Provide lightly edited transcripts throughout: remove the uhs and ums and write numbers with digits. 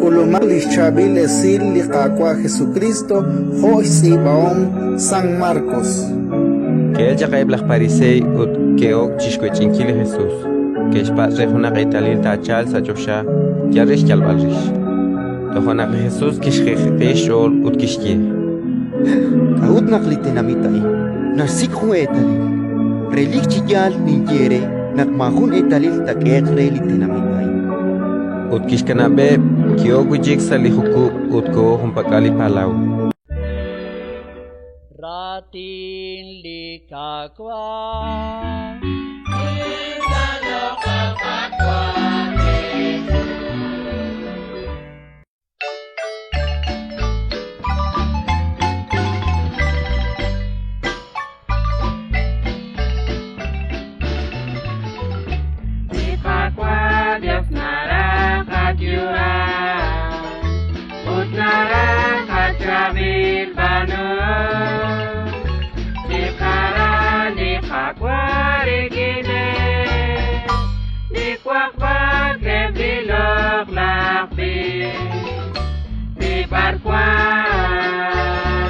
Ulumal Chabil Esil Liqaqua Jesucristo, Jois y Baom San Marcos. Que ella cae blas parisei ut que o chiscuechinquile Jesús. Que es padre una reitalil tachal sachosha, ya rish yalbalrish. Tohona Jesús kishjetesh ol ut kishye. Aut naklitenamitai, nasik huetali. Relik chiyal ninjere, nakmahun etalil takek relitenamitai. Ut kishkanabe, kio gujik salihuku ut ko humpakali palau. Ratin likakwa Dios naranja jua ut naranja trabil banu di kara di kakwari gine di kwakwa kebilok lakbi di barkwa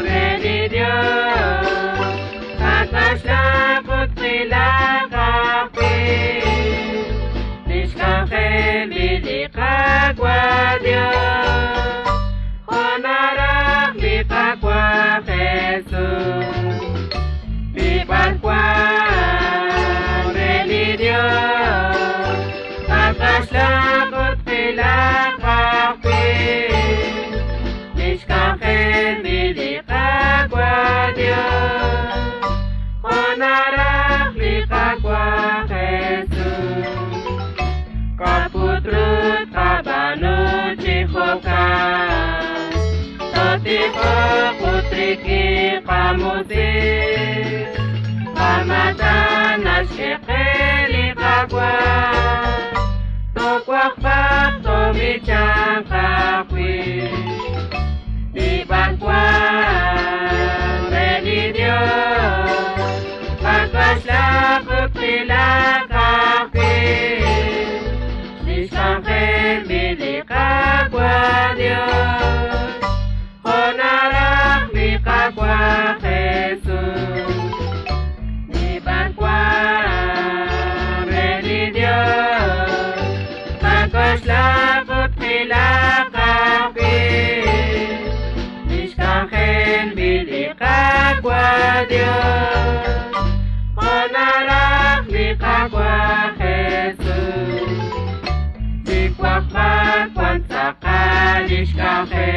di Dios atas laput silakapi Likakwa Dios, honarak likakwa Jesus, likakwa Dios, akas lakot pilakapi, liskaken likakwa Dios, honarak likakwa Jesus. Kaputrut kabanu chihoka Totiko putriki kamuti Kamatana shekeli kakwa Tokwakpak tomichang kakwi Dibakwa reni Dios Pagkasla putila kakwi Ángel milikakwa Dios, honarak likakwa Jesus, nibakwa reni Dios, pagkaslakot pilakapi, Ángel milikakwa Dios, honarak likakwa Jesus. Kwakmak kwansakalish kafe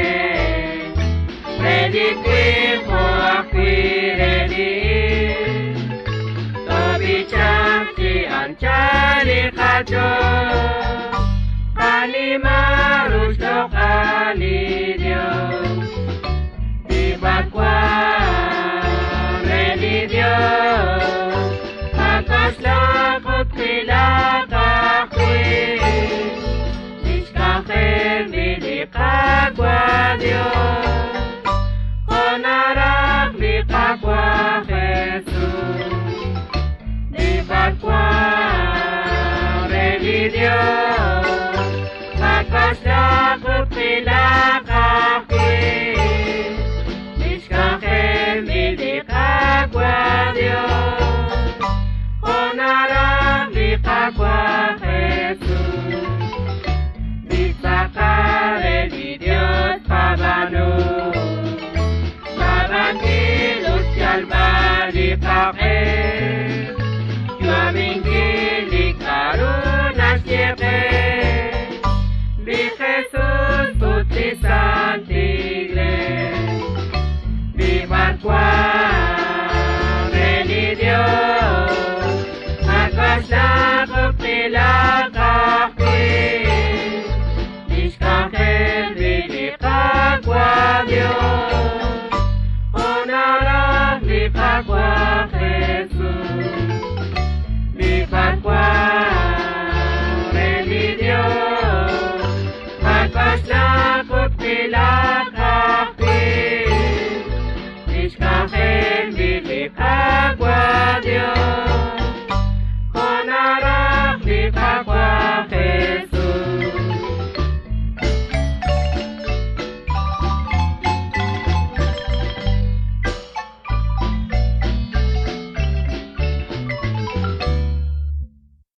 Ready kwi po akwi ready Tobi chakti anchali kacho Kani marush lo kali Dios Dibakwa ready Dios Pagkaslakot kilakakwi Likakwa Dios, honarak likakwa Jesus, libakwa reni Dios, pagkaslakot pilakapi, liskaken likakwa Dios, honarak likakwa Jesus. Sakare di Dios pagano, pagantilos yalba di pake.